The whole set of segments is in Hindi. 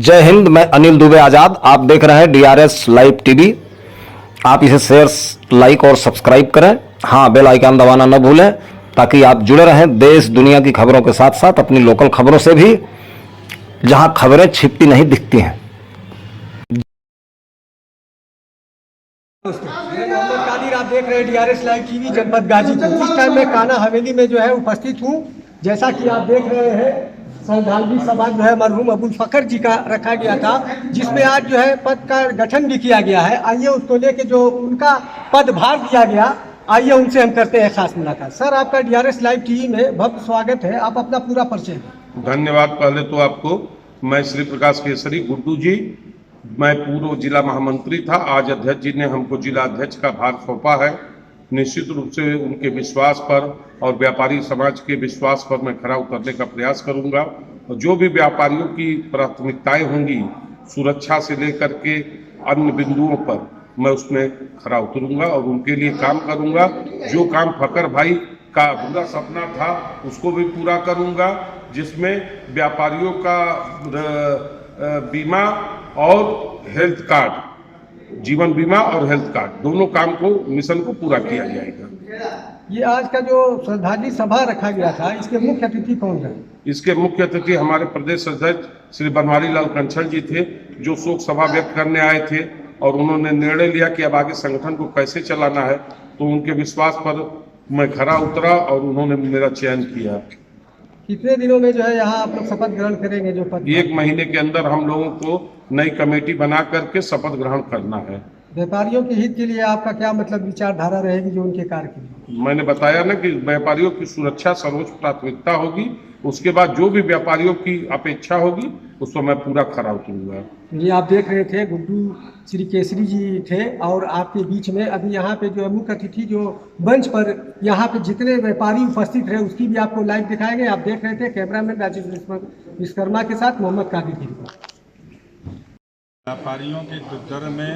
जय हिंद। मैं अनिल दुबे आजाद। आप देख रहे हैं डीआरएस लाइव टीवी। आप इसे शेयर, लाइक और सब्सक्राइब करें। हाँ, बेल आइकन दबाना न भूलें ताकि आप जुड़े रहें देश दुनिया की खबरों के साथ साथ अपनी लोकल खबरों से भी, जहां खबरें छिपती नहीं दिखती हैं। मैं मोहम्मद कादिर, आप देख रहे हैं डीआरएस लाइव टीवी जनपद गाजीपुर। इस टाइम मैं कान्हा हवेली में जो है उपस्थित हूँ। जैसा कि आप देख रहे हैं, श्रद्धांजलि सभा जो है मरहूम अबुल फकर जी का रखा गया था, जिसमें आज जो है पद का गठन भी किया गया है। आइए उसको लेके जो उनका पदभार दिया गया, आइए उनसे हम करते हैं खास मुलाकात। सर, आपका डीआरएस लाइव टीवी में भव्य स्वागत है। आप अपना पूरा परिचय दें। धन्यवाद। पहले तो आपको, मैं श्री प्रकाश केसरी गुड्डू जी, मैं पूर्व जिला महामंत्री था। आज अध्यक्ष जी ने हमको जिला अध्यक्ष का भार सौंपा है। निश्चित रूप से उनके विश्वास पर और व्यापारी समाज के विश्वास पर मैं खरा उतरने का प्रयास करूंगा। और जो भी व्यापारियों की प्राथमिकताएं होंगी, सुरक्षा से लेकर के अन्य बिंदुओं पर, मैं उसमें खरा उतरूंगा और उनके लिए काम करूंगा। जो काम फकर भाई का अधूरा सपना था उसको भी पूरा करूंगा, जिसमें व्यापारियों का बीमा और हेल्थ कार्ड, जीवन बीमा और हेल्थ कार्ड, दोनों काम को, मिशन को पूरा किया जाएगा। ये आज का जो श्रद्धांजलि सभा रखा गया था, इसके मुख्य अतिथि कौन है? इसके मुख्य अतिथि हमारे प्रदेश अध्यक्ष श्री बनवारी लाल कंछल जी थे, जो शोक सभा व्यक्त करने आए थे और उन्होंने निर्णय लिया कि अब आगे संगठन को कैसे चलाना है। तो उनके विश्वास पर मैं खरा उतरा और उन्होंने मेरा चयन किया। कितने दिनों में जो है यहाँ आप लोग शपथ ग्रहण करेंगे? जो पद 1 महीने के अंदर हम लोगों को नई कमेटी बना करके शपथ ग्रहण करना है। व्यापारियों के हित के लिए आपका क्या मतलब विचारधारा रहेगी जो उनके कार्य के लिए? मैंने बताया ना कि व्यापारियों की सुरक्षा सर्वोच्च प्राथमिकता होगी। उसके बाद जो भी व्यापारियों की अपेक्षा होगी उस पर मैं पूरा खरा उतरूंगा। ये आप देख रहे थे गुड्डू श्री केसरी जी थे, और आपके बीच में अभी यहाँ पे जो है मुख्य अतिथि जो मंच पर यहाँ पे जितने व्यापारी उपस्थित रहे उसकी भी आपको लाइव दिखाएंगे। आप देख रहे थे कैमरामैन राजेश विश्वकर्मा के साथ मोहम्मद कादिर की रिपोर्ट। व्यापारियों के दुर्दर में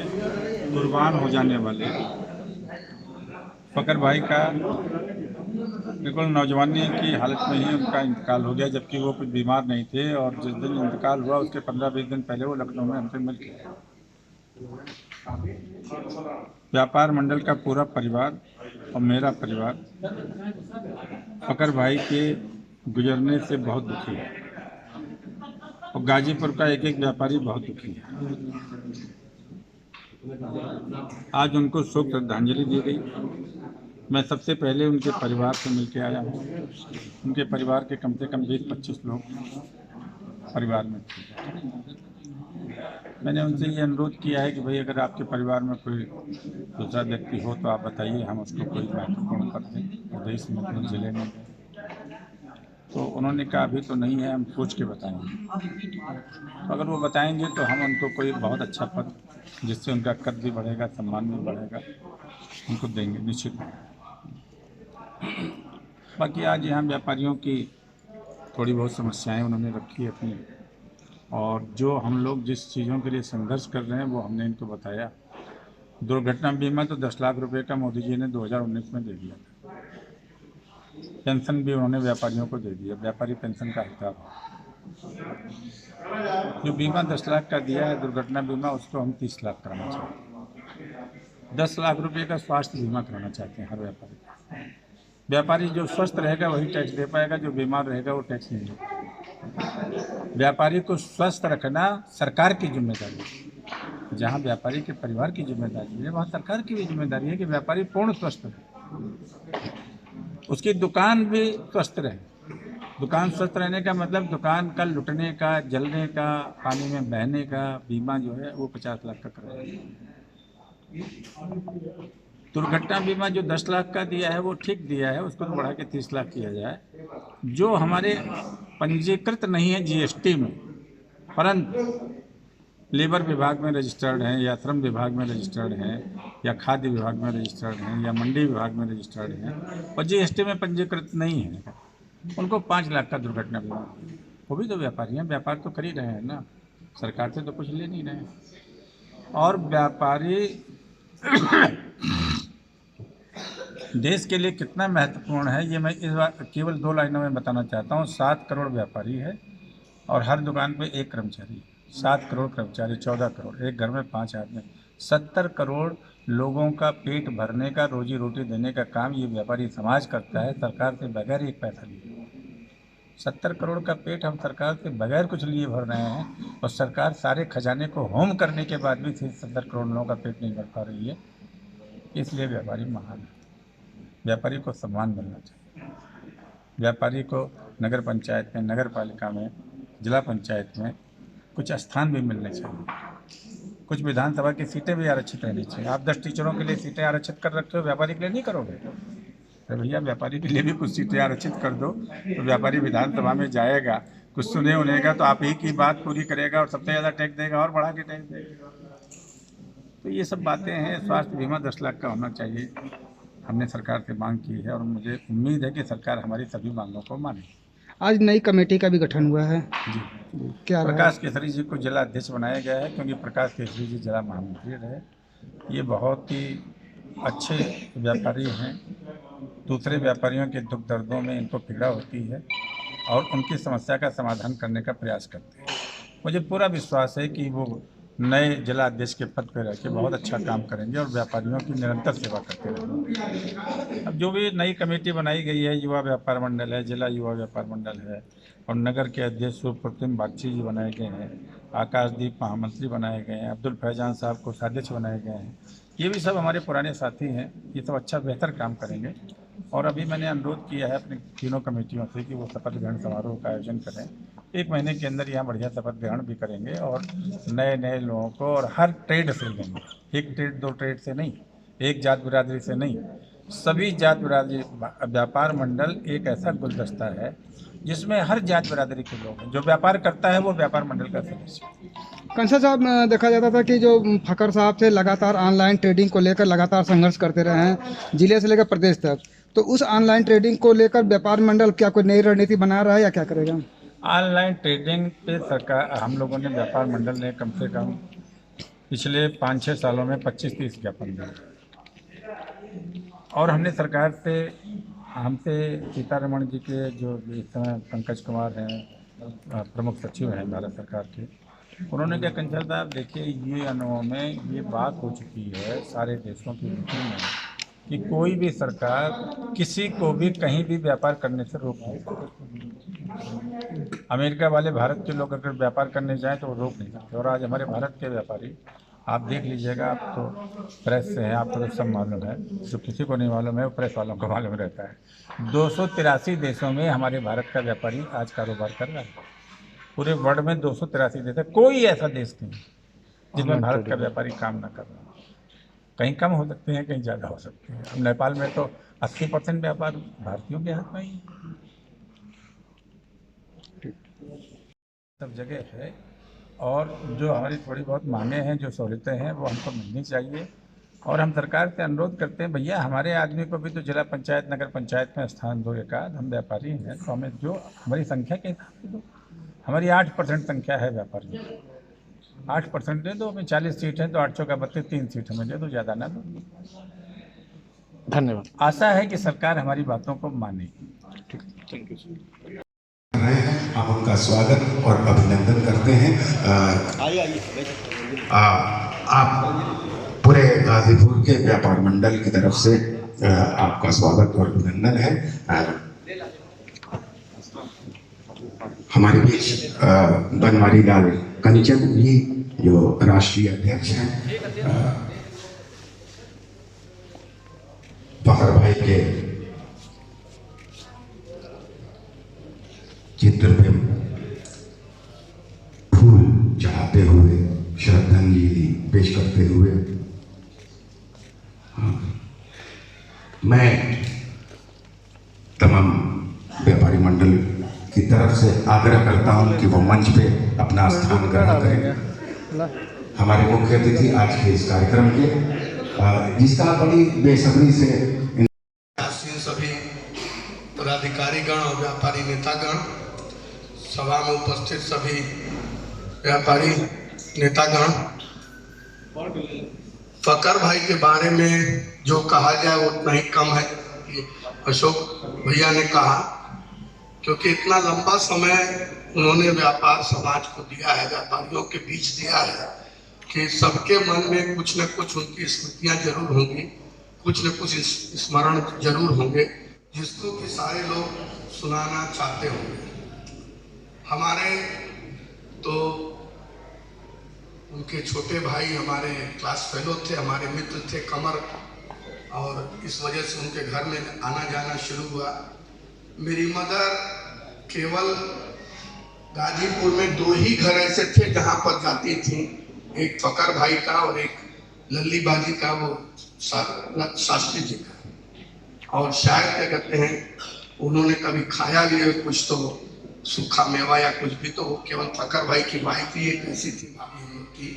कुर्बान हो जाने वाले फकर भाई का बिल्कुल नौजवानी की हालत में ही उनका इंतकाल हो गया, जबकि वो कुछ बीमार नहीं थे। और जिस दिन इंतकाल हुआ उसके 15-20 दिन पहले वो लखनऊ में हमसे मिल गए। व्यापार मंडल का पूरा परिवार और मेरा परिवार फकर भाई के गुजरने से बहुत दुखी है, और गाजीपुर का एक एक व्यापारी बहुत दुखी है। आज उनको शोक श्रद्धांजलि दी गई। मैं सबसे पहले उनके परिवार से मिलकर आया हूँ। उनके परिवार के कम से कम 20-25 लोग परिवार में थे। मैंने उनसे ये अनुरोध किया है कि भाई अगर आपके परिवार में कोई दूसरा व्यक्ति हो तो आप बताइए, हम उसको कोई महत्वपूर्ण पद दें प्रदेश में, अपने जिले में। तो उन्होंने कहा अभी तो नहीं है, हम सोच के बताएंगे। तो अगर वो बताएंगे तो हम उनको कोई बहुत अच्छा पद जिससे उनका कद भी बढ़ेगा, सम्मान भी बढ़ेगा, उनको देंगे निश्चित। बाकी आज यहाँ व्यापारियों की थोड़ी बहुत समस्याएं उन्होंने रखी है अपनी, और जो हम लोग जिस चीज़ों के लिए संघर्ष कर रहे हैं वो हमने इनको बताया। दुर्घटना बीमा तो 10 लाख रुपए का मोदी जी ने 2019 में दे दिया था। पेंशन भी उन्होंने व्यापारियों को दे दिया, व्यापारी पेंशन का हिसाब। जो बीमा 10 लाख का दिया है दुर्घटना बीमा, उसको हम 30 लाख कराना चाहते हैं। 10 लाख रुपए का स्वास्थ्य बीमा कराना चाहते हैं हर व्यापारी। व्यापारी जो स्वस्थ रहेगा वही टैक्स दे पाएगा, जो बीमार रहेगा वो टैक्स नहीं देगा। व्यापारी को स्वस्थ रखना सरकार की जिम्मेदारी है। जहाँ व्यापारी के परिवार की जिम्मेदारी है, वहाँ सरकार की भी जिम्मेदारी है कि व्यापारी पूर्ण स्वस्थ रहे, उसकी दुकान भी स्वस्थ रहे। दुकान स्वस्थ रहने का मतलब दुकान का लुटने का, जलने का, पानी में बहने का बीमा जो है वो 50 लाख का कराया। दुर्घटना बीमा जो 10 लाख का दिया है वो ठीक दिया है, उसको तो बढ़ा के 30 लाख किया जाए। जो हमारे पंजीकृत नहीं है जीएसटी में, परंतु लेबर विभाग में रजिस्टर्ड हैं, या श्रम विभाग में रजिस्टर्ड हैं, या खाद्य विभाग में रजिस्टर्ड हैं, या मंडी विभाग में रजिस्टर्ड हैं, और जीएसटी में पंजीकृत नहीं है, उनको 5 लाख का दुर्घटना बीमा। वो भी तो व्यापारी हैं, व्यापार तो कर ही रहे हैं ना, सरकार से तो कुछ ले नहीं रहे। और व्यापारी देश के लिए कितना महत्वपूर्ण है ये मैं इस बार केवल 2 लाइनों में बताना चाहता हूँ। 7 करोड़ व्यापारी है और हर दुकान पे 1 कर्मचारी है। 7 करोड़ कर्मचारी, 14 करोड़, एक घर में 5 आदमी, 70 करोड़ लोगों का पेट भरने का, रोजी रोटी देने का काम ये व्यापारी समाज करता है, सरकार से बगैर एक पैसा लिए। 70 करोड़ का पेट हम सरकार से बगैर कुछ लिए भर रहे हैं, और सरकार सारे खजाने को होम करने के बाद भी 70 करोड़ लोगों का पेट नहीं भर पा रही है। इसलिए व्यापारी महान है। व्यापारी को सम्मान मिलना चाहिए। व्यापारी को नगर पंचायत में, नगर पालिका में, जिला पंचायत में कुछ स्थान भी मिलने चाहिए। कुछ विधानसभा की सीटें भी आरक्षित रहनी चाहिए। आप 10 टीचरों के लिए सीटें आरक्षित कर रखे हो, व्यापारी के लिए नहीं करोगे? तो भैया व्यापारी के लिए भी कुछ सीटें आरक्षित कर दो, तो व्यापारी विधानसभा में जाएगा, कुछ सुने उनेगा तो आप ही की बात पूरी करेगा और सबसे ज़्यादा टैक्स देगा और बढ़ा के टैक्स देगा। तो ये सब बातें हैं। स्वास्थ्य बीमा 10 लाख का होना चाहिए, हमने सरकार से मांग की है और मुझे उम्मीद है कि सरकार हमारी सभी मांगों को माने। आज नई कमेटी का भी गठन हुआ है जी, क्या रहा? प्रकाश केसरी जी को जिला अध्यक्ष बनाया गया है, क्योंकि प्रकाश केसरी जी जिला महामंत्री रहे। ये बहुत ही अच्छे व्यापारी हैं। दूसरे व्यापारियों के दुख दर्दों में इनको पीड़ा होती है और उनकी समस्या का समाधान करने का प्रयास करते हैं। मुझे पूरा विश्वास है कि वो नए जिला अध्यक्ष के पद पर रह के बहुत अच्छा काम करेंगे और व्यापारियों की निरंतर सेवा करते रहेंगे। अब जो भी नई कमेटी बनाई गई है, युवा व्यापार मंडल है, जिला युवा व्यापार मंडल है, और नगर के अध्यक्ष सुप्रतिम बागची जी बनाए गए हैं, आकाशदीप महामंत्री बनाए गए हैं, अब्दुल फैजान साहब को अध्यक्ष बनाए गए हैं। ये भी सब हमारे पुराने साथी हैं। ये सब अच्छा बेहतर काम करेंगे। और अभी मैंने अनुरोध किया है अपनी तीनों कमेटियों से कि वो शपथ ग्रहण समारोह का आयोजन करें। 1 महीने के अंदर यहाँ बढ़िया शपथ ग्रहण भी करेंगे और नए नए लोगों को, और हर ट्रेड से लेंगे, 1 ट्रेड 2 ट्रेड से नहीं, एक जात बिरादरी से नहीं, सभी जात बिरादरी। व्यापार मंडल एक ऐसा गुलदस्ता है जिसमें हर जात बिरादरी के लोग हैं। जो व्यापार करता है वो व्यापार मंडल का सदस्य है। कंसल साहब, देखा जाता था कि जो फकर साहब थे लगातार ऑनलाइन ट्रेडिंग को लेकर लगातार संघर्ष करते रहे हैं, जिले से लेकर प्रदेश तक। तो उस ऑनलाइन ट्रेडिंग को लेकर व्यापार मंडल क्या कोई नई रणनीति बना रहा है या क्या करेगा? ऑनलाइन ट्रेडिंग पे सरकार, हम लोगों ने, व्यापार मंडल ने कम से कम पिछले 5-6 सालों में 25-30 ज्ञापन दिए। और हमने सरकार से, हमसे सीतारमण जी के जो इस समय पंकज कुमार हैं, प्रमुख सचिव हैं भारत सरकार के, उन्होंने क्या, कंसल साहब देखिए, ये अनुभव में ये बात हो चुकी है सारे देशों की नीति में कि कोई भी सरकार किसी को भी कहीं भी व्यापार करने से रोक नहीं सकती। अमेरिका वाले भारत के लोग अगर व्यापार करने जाएं तो वो रोक नहीं सकते। और आज हमारे भारत के व्यापारी, आप देख लीजिएगा, आप तो प्रेस से हैं, आपको तो सब मालूम है, जो किसी को नहीं मालूम है वो प्रेस वालों को मालूम रहता है। 283 देशों में हमारे भारत का व्यापारी आज कारोबार कर रहा है। पूरे वर्ल्ड में 283 देश है, कोई ऐसा देश नहीं जिसमें भारत का व्यापारी काम ना कर रहा है। कहीं कम हो सकते हैं, कहीं ज़्यादा हो सकते हैं। अब नेपाल में तो 80% व्यापार भारतीयों के हाथ में ही सब जगह है। और जो हमारी थोड़ी बहुत मांगे हैं, जो सहूलतें हैं, वो हमको मिलनी चाहिए। और हम सरकार से अनुरोध करते हैं, भैया हमारे आदमी को भी तो जिला पंचायत, नगर पंचायत में स्थान दो एकाध। हम व्यापारी हैं तो हमें जो हमारी संख्या के हिसाब से दो। हमारी 8% संख्या है व्यापारियों की, 8% दे दो। हमें 40 सीट हैं तो 8 चौका 32, 3 सीट हमें दे दो, ज़्यादा ना दो। धन्यवाद। आशा है कि सरकार हमारी बातों को मानेगी। Thank you. आप उनका स्वागत और अभिनंदन करते हैं। आप पूरे गाजीपुर के व्यापार मंडल की तरफ से आपका स्वागत और अभिनंदन है। हमारे बीच बनवारी लाल कंचन जी जो राष्ट्रीय अध्यक्ष हैं, फखर भाई के चित्र पे फूल चढ़ाते हुए, श्रद्धांजलि पेश करते हुए, मैं तमाम व्यापारी मंडल की तरफ से आग्रह करता हूं कि वो मंच पे अपना स्थान ग्रहण करें। हमारे मुख्य अतिथि आज के इस कार्यक्रम के, जिसका बड़ी बेसब्री से सभी पदाधिकारीगण और व्यापारी नेतागण, सभा में उपस्थित सभी व्यापारी नेतागण, फकर भाई के बारे में जो कहा जाए उतना ही कम है। अशोक भैया ने कहा, क्योंकि इतना लंबा समय उन्होंने व्यापार समाज को दिया है, व्यापारियों के बीच दिया है कि सबके मन में कुछ न कुछ उनकी स्मृतियां जरूर होंगी, कुछ न कुछ स्मरण जरूर होंगे जिसको कि सारे लोग सुनाना चाहते होंगे। हमारे तो उनके छोटे भाई हमारे क्लास फेलो थे, हमारे मित्र थे कमर, और इस वजह से उनके घर में आना जाना शुरू हुआ। मेरी मदर केवल गाजीपुर में 2 ही घर ऐसे थे जहां पर जाती थी, एक फकर भाई का और एक लल्ली बाजी का, वो शास्त्री जी का। और शायद क्या कहते हैं, उन्होंने कभी खाया भी है कुछ तो सूखा मेवा या कुछ भी, तो वो केवल फकर भाई की वाइफ ही एक ऐसी थी भाभी हम लोग की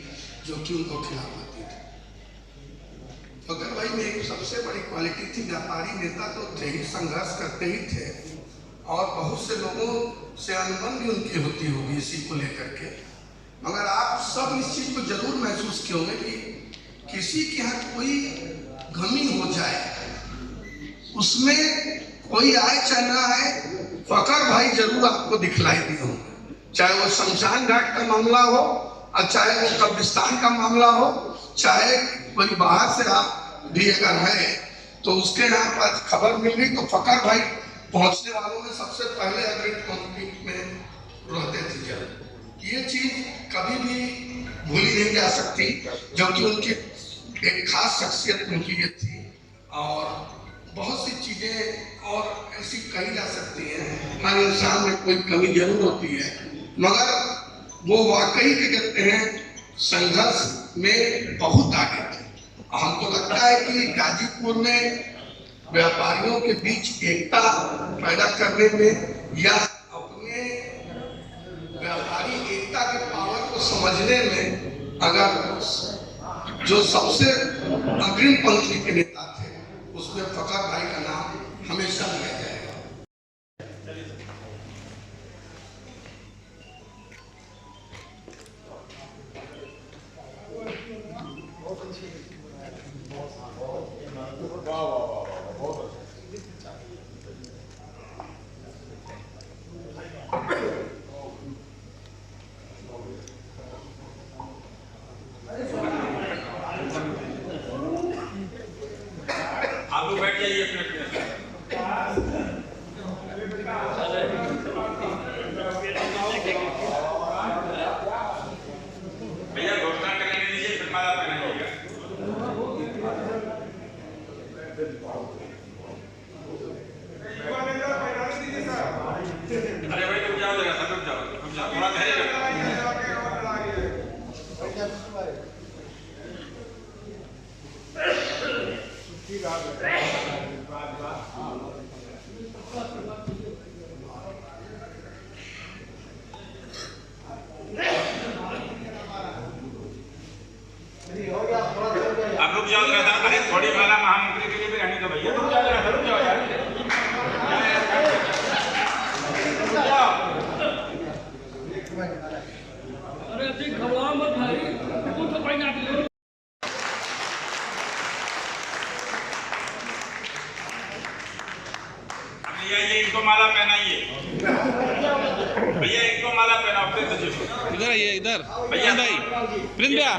जो कि उनको खिलाती थी। फकर भाई में एक सबसे बड़ी क्वालिटी थी, व्यापारी नेता तो थे ही, संघर्ष करते ही थे, और बहुत से लोगों से अनबन भी उनकी होती होगी इसी को लेकर के। मगर आप सब इस चीज को जरूर महसूस किए होंगे कि किसी के यहाँ कोई गमी हो जाए, उसमें कोई आए चाहे ना आए, फकर भाई जरूर आपको दिखलाई दिए होंगे। चाहे वो शमशान घाट का मामला हो, और चाहे वो कब्रिस्तान का मामला हो, चाहे कोई बाहर से आप भी अगर है तो उसके यहाँ पर खबर मिल गई तो फकर भाई पहुंचने वालों में सबसे पहले अग्रणी पंक्ति में रहते थे। ये चीज कभी भी भूली नहीं जा सकती, जबकि उनकी एक खास शख्सियत उनकी ये थी। और बहुत सी चीजें और ऐसी कही जा सकती हैं, हर इंसान में कोई कमी जरूर होती है, मगर वो वाकई के कहते हैं संघर्ष में बहुत आगे थे। हमको लगता है कि गाजीपुर में व्यापारियों के बीच एकता पैदा करने में या अपने व्यापारी एकता के पावर को समझने में अगर जो सबसे अग्रिम पंक्ति के नेता थे उसमें फकर भाई का नाम हमेशा लिया जाएगा। आप लोग बैठ जाइए अपने भैया घोषणा करने दीजिए, फिर माला पहनाइएगा। अरे भाई रुक जाओ जरा, रुक जाओ थोड़ा धैर्य रखो। अब रुक जाओ जरा, अरे थोड़ी माला महामंत्री के लिए भी रहने दो भैया, रुक जाओ जरा, रुक जाओ यार, रुक जाओ। अरे ठीक घबराओ मत भाई, कुछ तो पाई ना दे। ये इनको माला पहनाइए भैया, इनको माला पहनाओ। इधर आइए, इधर भैया भाई प्रिंस भैया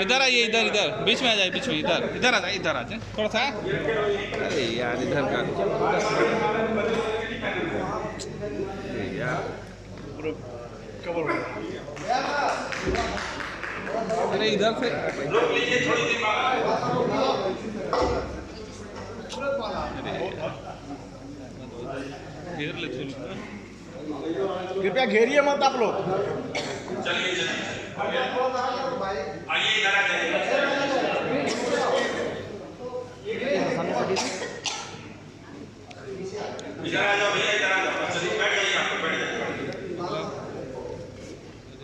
इधर आइए, इधर इधर बीच में आ जाए, बीच में इधर इधर आ जाए, इधर आ जाए थोड़ा सा। अरे यार इधर का अरे इधर से रोक लीजिए थोड़ी देर घेर ले थोड़ी। कृपया घेरिए मत आप लोग। चलिए आइए, इधर आ जाइए। इधर आ जाओ भैया, इधर आ जाओ। चलिए बैठ जाइए, आप बैठ जाइए।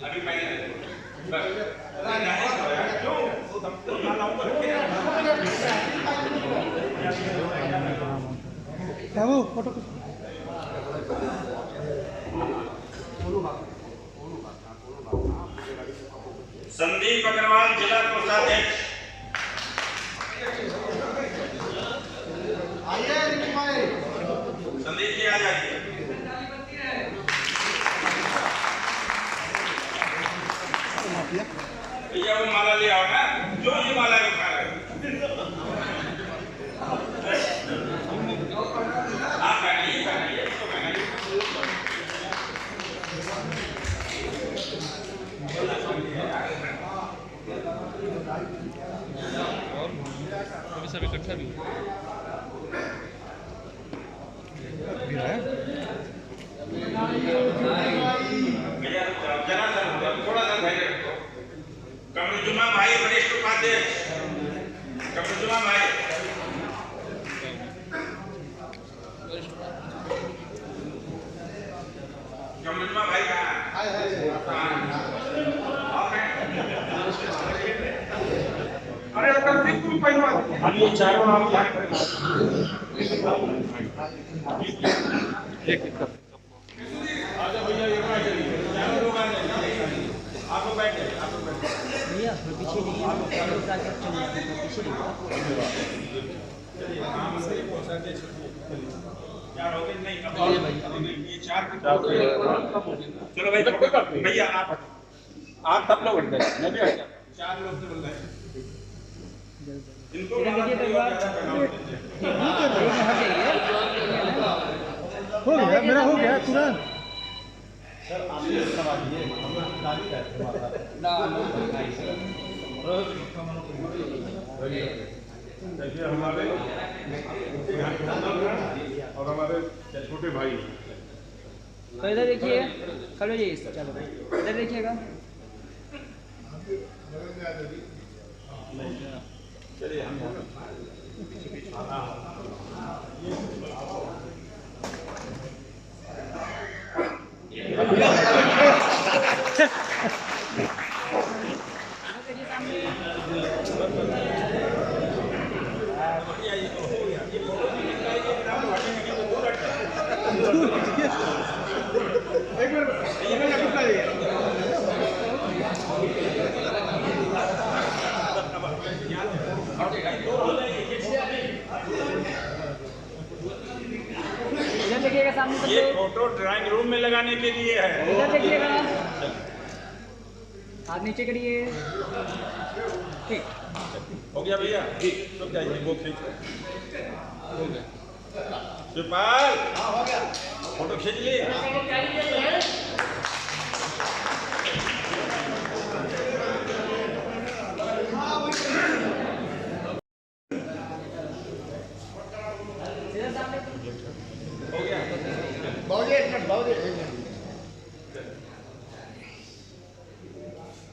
अभी पहले संदीप अग्रवाल जिला कोषाध्यक्ष। संदीप जी आ जाइए। सब इकट्ठा भी हो। कमरुजुमा भाई वरिष्ठ उपाध्यक्ष कमरुजुमा भाई कमरुजुमा भाई अरे बिल्कुल पहलवान हम ये चारों आप आजा भैया आप लोग बैठे भैया पीछे यार हो गए नहीं ये चार चलो भाई भैया आप सब लोग बैठ गए मैं भी हट जाता हूं 4 लोग से बोल रहे हैं इनको हो गया मेरा हो गया तुरंत। सर आप ये सवालिए हम गाड़ी देखिए हमारे और हमारे छोटे भाई तो इधर देखिए खड़ो जी चलो इधर देखिएगा चलिए हम सामने ये फोटो ड्राइंग रूम में लगाने के लिए है। इधर देखिएगा हाथ नीचे करिए ठीक हो गया भैया ठीक तो जाइए वो खींच हो गया शिवपाल हो गया फोटो खींच लिए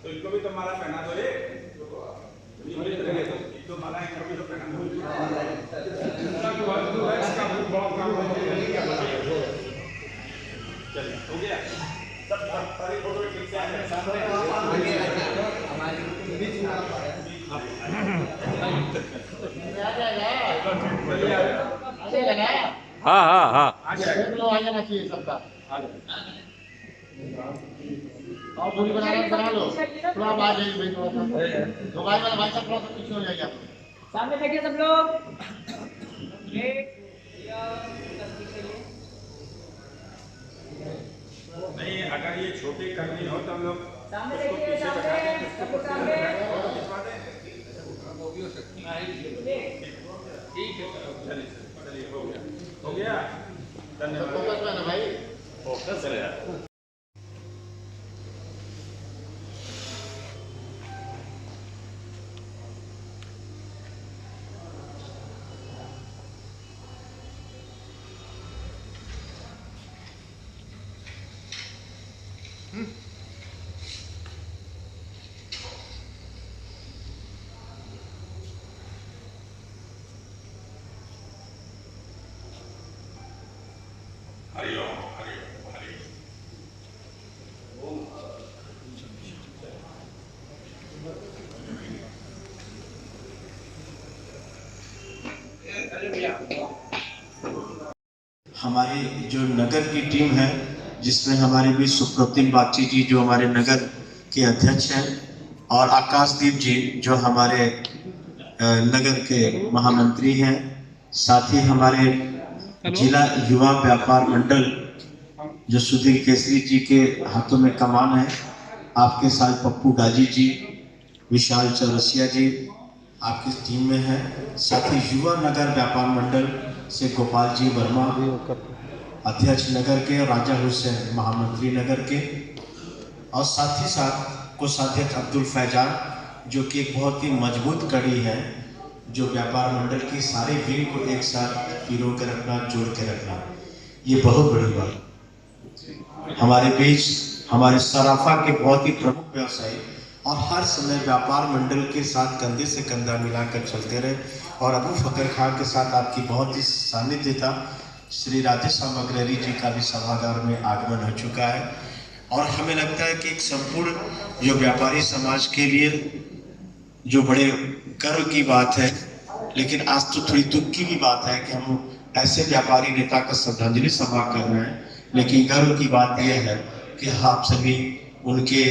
तो इनको भी तो माला पहना दो तो माला इनको भी तो पहना दो चलिए हो गया सब सारी फोटो ठीक से हाँ हाँ हाँ आ जाना चाहिए सबका और पूरी बना लो थोड़ा आ जाइए भाई थोड़ा सा दुकान वाला भाई साहब थोड़ा सा पीछे हो जाइए आप सामने देखिए सब लोग नहीं अगर ये छोटे करनी हो तो हम लोग सामने देखिए सामने सबको सामने ठीक है चलिए हो गया धन्यवाद फोकस में ना भाई फोकस है यार हरिओम हरिओम हरिओम हमारी जो नगर की टीम है जिसमें हमारे भी सुप्रतिम बागची जी जो हमारे नगर के अध्यक्ष हैं और आकाशदीप जी जो हमारे नगर के महामंत्री हैं, साथ ही हमारे जिला युवा व्यापार मंडल जो सुधीर केसरी जी के हाथों में कमान है, आपके साथ पप्पू गाजी जी, विशाल चौरसिया जी आपकी टीम में है, साथ ही युवा नगर व्यापार मंडल से गोपाल जी वर्मा अध्यक्ष नगर के, राजा हुसैन महामंत्री नगर के, और साथ ही साथ कोषाध्यक्ष अब्दुल फैजान जो कि एक बहुत ही मजबूत कड़ी है जो व्यापार मंडल की सारे विंग को एक साथ पिरो के रखना, जोड़ के रखना, ये बहुत बड़ी बात। हमारे बीच हमारे सराफा के बहुत ही प्रमुख व्यवसायी और हर समय व्यापार मंडल के साथ कंधे से कंधा मिलाकर चलते रहे, और अबू फकर खां के साथ आपकी बहुत ही सानिध्य था। श्री राधेश्याम अग्रहरी जी का भी सभागार में आगमन हो चुका है, और हमें लगता है कि एक संपूर्ण जो व्यापारी समाज के लिए जो बड़े गर्व की बात है, लेकिन आज तो थोड़ी दुख की भी बात है कि हम ऐसे व्यापारी नेता का श्रद्धांजलि सभा कर रहे हैं, लेकिन गर्व की बात यह है कि आप सभी उनके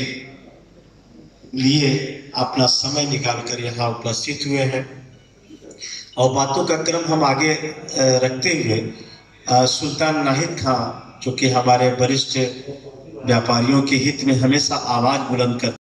लिए अपना समय निकालकर यहाँ उपस्थित हुए हैं। और बातों का क्रम हम आगे रखते हुए सुल्तान नाहिद खां, जो कि हमारे वरिष्ठ व्यापारियों के हित में हमेशा आवाज बुलंद करते